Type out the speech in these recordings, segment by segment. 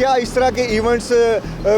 क्या इस तरह के इवेंट्स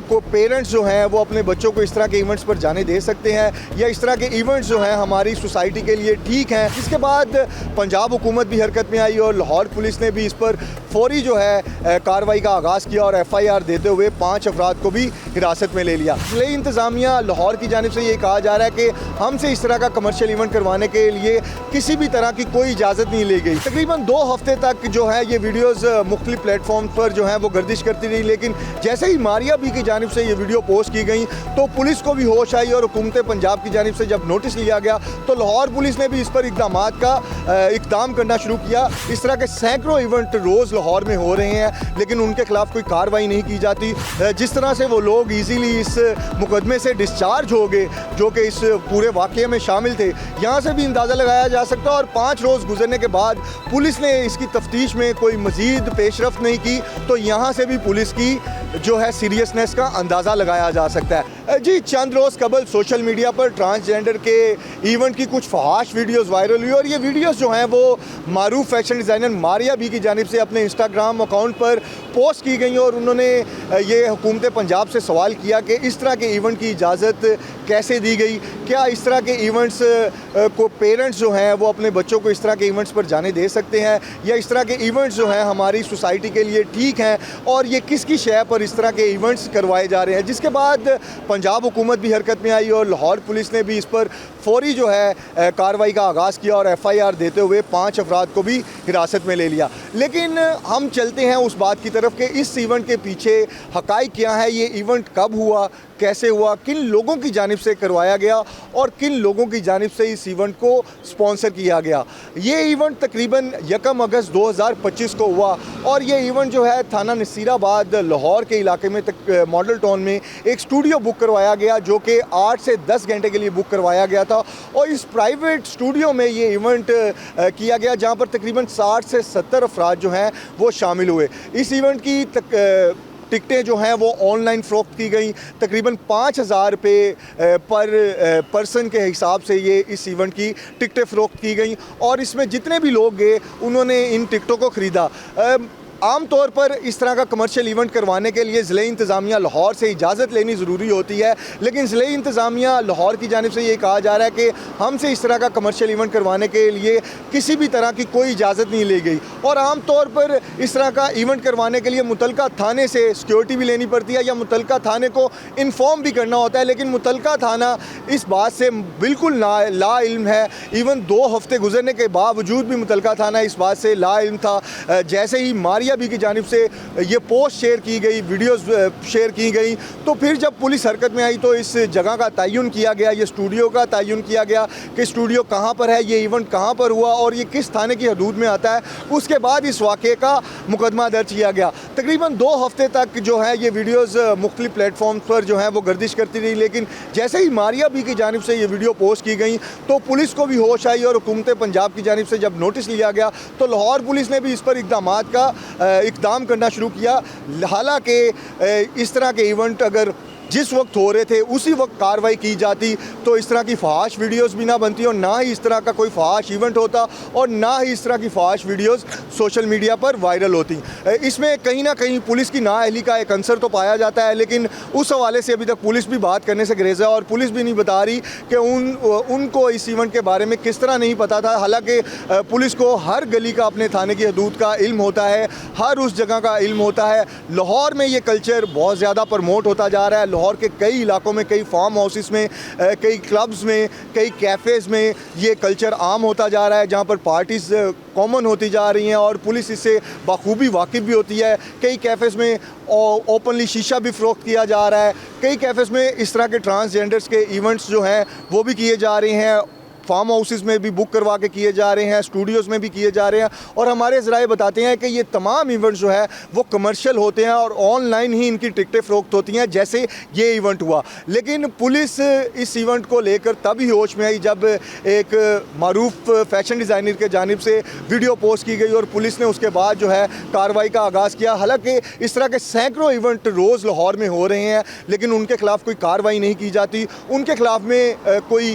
को पेरेंट्स जो हैं वो अपने बच्चों को इस तरह के इवेंट्स पर जाने दे सकते हैं, या इस तरह के इवेंट्स जो हैं हमारी सोसाइटी के लिए ठीक हैं। इसके बाद पंजाब हुकूमत भी हरकत में आई और लाहौर पुलिस ने भी इस पर फौरी जो है कार्रवाई का आगाज़ किया और FIR देते हुए 5 अफराद को भी हिरासत में ले लिया। इसलिए इंतज़ामिया लाहौर की जानिब से ये कहा जा रहा है कि हमसे इस तरह का कमर्शियल इवेंट करवाने के लिए किसी भी तरह की कोई इजाज़त नहीं ली गई। तकरीबन 2 हफ्ते तक जो है ये वीडियोज़ मुख्तलिफ प्लेटफॉर्म पर जो है वो गर्दिश करती रही, लेकिन जैसे ही मारिया बी की जानिब से ये वीडियो पोस्ट की गई तो पुलिस को भी होश आई और हुकूमत पंजाब की जानिब से जब नोटिस लिया गया तो लाहौर पुलिस ने भी इस पर इक़दाम करना शुरू किया। इस तरह के सैकड़ों इवेंट रोज़ लाहौर में हो रहे हैं, लेकिन उनके खिलाफ कोई कार्रवाई नहीं की जाती। जिस तरह से वो लोग ईजीली इस मुकदमे से डिस्चार्ज हो गए जो कि इस पूरे वाक़े में शामिल थे, यहाँ से भी अंदाज़ा लगाया जा सकता है। और 5 रोज़ गुजरने के बाद पुलिस ने इसकी तफ्तीश में कोई मज़ीद पेशरफ्त नहीं की, तो यहाँ से भी पुलिस की जो है सीरियसनेस का अंदाज़ा लगाया जा सकता है। जी, चंद रोज़ कबल सोशल मीडिया पर ट्रांसजेंडर के इवेंट की कुछ फहाश वीडियोस वायरल हुई और ये वीडियोस जो हैं वो मारूफ फैशन डिज़ाइनर मारिया बी की जानिब से अपने इंस्टाग्राम अकाउंट पर पोस्ट की गई और उन्होंने ये हुकूमत पंजाब से सवाल किया कि इस तरह के इवेंट की इजाज़त कैसे दी गई। क्या इस तरह के इवेंट्स को पेरेंट्स जो हैं वो अपने बच्चों को इस तरह के इवेंट्स पर जाने दे सकते हैं, या इस तरह के इवेंट्स जो हैं हमारी सोसाइटी के लिए ठीक हैं, और ये किसकी शय पर इस तरह के इवेंट्स करवाए जा रहे हैं। जिसके बाद पंजाब हुकूमत भी हरकत में आई और लाहौर पुलिस ने भी इस पर फौरी जो है कार्रवाई का आगाज़ किया और FIR देते हुए 5 अफराद को भी हिरासत में ले लिया। लेकिन हम चलते हैं उस बात की तरफ कि इस इवेंट के पीछे हक़ाइक़ क्या है, ये इवेंट कब हुआ, कैसे हुआ, किन लोगों की जानिब से करवाया गया और किन लोगों की जानिब से इस इवेंट को स्पॉन्सर किया गया। ये इवेंट तकरीबन 1 अगस्त 2025 को हुआ और ये इवेंट जो है थाना नसीराबाद लाहौर के इलाके में मॉडल टाउन में एक स्टूडियो बुक करवाया गया जो कि 8 से 10 घंटे के लिए बुक करवाया गया था। और इस प्राइवेट स्टूडियो में ये इवेंट किया गया जहाँ पर तकरीबन 60 से 70 अफराद जो हैं वो शामिल हुए। इस इवेंट की टिकटें जो हैं वो ऑनलाइन फ़रोख्त की गई। तकरीबन 5,000 रुपये पर पर्सन के हिसाब से ये इस इवेंट की टिकटें फ़रोख्त की गई और इसमें जितने भी लोग गए उन्होंने इन टिकटों को ख़रीदा। आम तौर पर इस तरह का कमर्शियल इवेंट करवाने के लिए ज़िले इंतज़ामिया लाहौर से इजाज़त लेनी ज़रूरी होती है, लेकिन ज़िले इंतज़ामिया लाहौर की जानिब से ये कहा जा रहा है कि हमसे इस तरह का कमर्शियल इवेंट करवाने के लिए किसी भी तरह की कोई इजाज़त नहीं ली गई। और आम तौर पर इस तरह का इवेंट करवाने के लिए मुतलका थाने से सिक्योरिटी भी लेनी पड़ती है या मुतलका थाने को इन्फॉर्म भी करना होता है, लेकिन मुतलका थाना इस बात से बिल्कुल ला इल्म है। इवन 2 हफ्ते गुजरने के बावजूद भी मुतलका थाना इस बात से ला इल्म था। जैसे ही मारिया बी की जानिब से ये पोस्ट शेयर की गई, वीडियोस शेयर की गई, तो फिर जब पुलिस हरकत में आई तो इस जगह का तयन किया गया, ये स्टूडियो का तयन किया गया कि स्टूडियो कहाँ पर है, ये इवेंट कहाँ पर हुआ और ये किस थाने की हदूद में आता है। उसके बाद इस वाक़े का मुकदमा दर्ज किया गया। तकरीबन 2 हफ्ते तक जो है ये वीडियोज़ मुख्तलिफ प्लेटफॉर्म पर जो है वो गर्दिश करती रही, लेकिन जैसे ही मारिया बी की जानिब से ये वीडियो पोस्ट की गई तो पुलिस को भी होश आई और हुकूमत पंजाब की जानिब से जब नोटिस लिया गया तो लाहौर पुलिस ने भी इस पर इक़दाम करना शुरू किया। हालांकि इस तरह के इवेंट अगर जिस वक्त हो रहे थे उसी वक्त कार्रवाई की जाती तो इस तरह की फहाश वीडियोस भी ना बनती और ना ही इस तरह का कोई फहाश इवेंट होता और ना ही इस तरह की फहाश वीडियोस सोशल मीडिया पर वायरल होती। इसमें कहीं ना कहीं पुलिस की नाअहली का एक अंसर तो पाया जाता है, लेकिन उस हवाले से अभी तक पुलिस भी बात करने से गुरेज़ है और पुलिस भी नहीं बता रही कि उनको इस इवेंट के बारे में किस तरह नहीं पता था। हालाँकि पुलिस को हर गली का अपने थाने की हदूद का इल्म होता है, हर उस जगह का इल्म होता है। लाहौर में ये कल्चर बहुत ज़्यादा प्रमोट होता जा रहा है। लाहौर के कई इलाकों में, कई फार्म हाउसेस में, कई क्लब्स में, कई कैफ़ेज़ में ये कल्चर आम होता जा रहा है जहाँ पर पार्टीज़ कॉमन होती जा रही हैं और पुलिस इससे बखूबी वाकिफ़ भी होती है। कई कैफ़ेज़ में ओपनली शीशा भी फ़रोख्त किया जा रहा है। कई कैफ़ेज़ में इस तरह के ट्रांसजेंडर्स के इवेंट्स जो हैं वो भी किए जा रहे हैं। फार्म हाउसेस में भी बुक करवा के किए जा रहे हैं, स्टूडियोज़ में भी किए जा रहे हैं और हमारे ज़राए बताते हैं कि ये तमाम इवेंट्स जो है वो कमर्शियल होते हैं और ऑनलाइन ही इनकी टिकटें फ़रोख्त होती हैं जैसे ये इवेंट हुआ। लेकिन पुलिस इस इवेंट को लेकर तभी होश में आई जब एक मारूफ फैशन डिज़ाइनर के जानिब से वीडियो पोस्ट की गई और पुलिस ने उसके बाद जो है कार्रवाई का आगाज़ किया। हालाँकि इस तरह के सैकड़ों इवेंट रोज़ लाहौर में हो रहे हैं, लेकिन उनके खिलाफ़ कोई कार्रवाई नहीं की जाती, उनके खिलाफ़ में कोई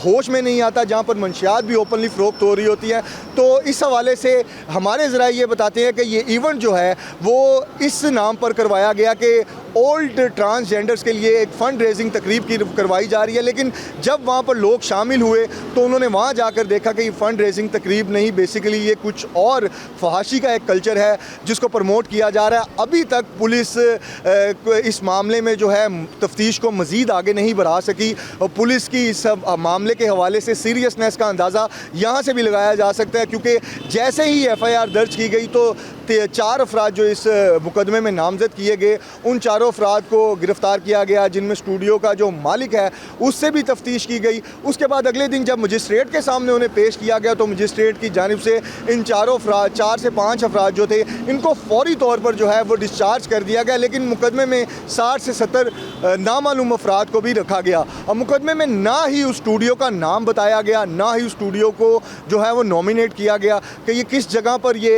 होश में नहीं आता था जहाँ पर मंशियात भी ओपनली फ़रोख्त हो रही होती हैं। तो इस हवाले से हमारे ज़रा ये बताते हैं कि ये इवेंट जो है वो इस नाम पर करवाया गया कि ओल्ड ट्रांसजेंडर्स के लिए एक फ़ंड रेजिंग तकरीब की करवाई जा रही है, लेकिन जब वहाँ पर लोग शामिल हुए तो उन्होंने वहाँ जाकर देखा कि ये फ़ंड रेजिंग तकरीब नहीं, बेसिकली ये कुछ और फहाशी का एक कल्चर है जिसको प्रमोट किया जा रहा है। अभी तक पुलिस इस मामले में जो है तफ्तीश को मज़ीद आगे नहीं बढ़ा सकी और पुलिस की इस मामले के हवाले से सीरियसनेस का अंदाज़ा यहाँ से भी लगाया जा सकता है, क्योंकि जैसे ही FIR दर्ज की गई तो 4 अफराद जो इस मुकदमे में नामजद किए गए उन चारों अफराद को गिरफ़्तार किया गया, जिनमें स्टूडियो का जो मालिक है उससे भी तफ्तीश की गई। उसके बाद अगले दिन जब मजिस्ट्रेट के सामने उन्हें पेश किया गया तो मजिस्ट्रेट की जानिब से इन चारों अफराद 4 से 5 अफराद जो थे इनको फौरी तौर पर जो है वो डिस्चार्ज कर दिया गया, लेकिन मुकदमे में 60 से 70 नामालूम अफराद को भी रखा गया। और मुकदमे में ना ही उस स्टूडियो का नाम बताया गया, ना ही उस स्टूडियो को जो है वो नॉमिनेट किया गया कि ये किस जगह पर ये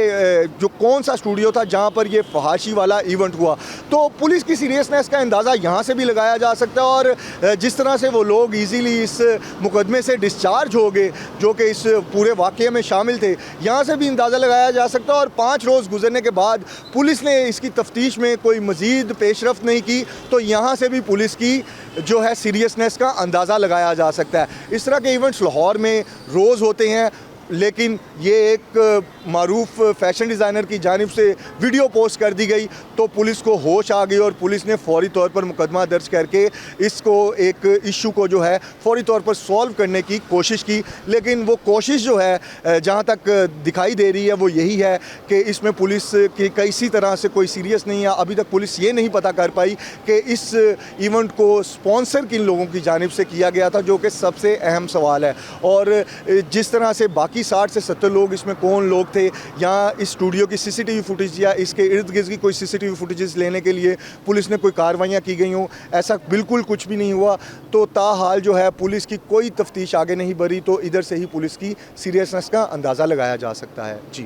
जो कौन सा स्टूडियो था जहां पर ये फहाशी वाला इवेंट हुआ। तो पुलिस की सीरियसनेस का अंदाज़ा यहां से भी लगाया जा सकता है और जिस तरह से वो लोग इजीली इस मुकदमे से डिस्चार्ज हो गए जो कि इस पूरे वाक़ये में शामिल थे, यहां से भी अंदाज़ा लगाया जा सकता है। और 5 रोज़ गुजरने के बाद पुलिस ने इसकी तफ्तीश में कोई मज़ीद पेशरफ्त नहीं की, तो यहाँ से भी पुलिस की जो है सीरियसनेस का अंदाज़ा लगाया जा सकता है। इस तरह के इवेंट्स लाहौर में रोज़ होते हैं, लेकिन ये एक मारूफ फ़ैशन डिज़ाइनर की जानिब से वीडियो पोस्ट कर दी गई तो पुलिस को होश आ गई और पुलिस ने फ़ौरी तौर पर मुकदमा दर्ज करके इसको एक इशू को जो है फ़ौरी तौर पर सॉल्व करने की कोशिश की। लेकिन वो कोशिश जो है जहाँ तक दिखाई दे रही है वो यही है कि इसमें पुलिस की किसी तरह से कोई सीरियस नहीं है। अभी तक पुलिस ये नहीं पता कर पाई कि इस इवेंट को स्पॉन्सर किन लोगों की जानिब से किया गया था, जो कि सबसे अहम सवाल है। और जिस तरह से बाकी 60 से 70 लोग इसमें कौन लोग थे, या इस स्टूडियो की CCTV फुटेज या इसके इर्द गिर्द की कोई CCTV फुटेजेस लेने के लिए पुलिस ने कोई कार्रवाइयाँ की गई हों, ऐसा बिल्कुल कुछ भी नहीं हुआ। तो ताहाल जो है पुलिस की कोई तफ्तीश आगे नहीं बढ़ी, तो इधर से ही पुलिस की सीरियसनेस का अंदाज़ा लगाया जा सकता है। जी।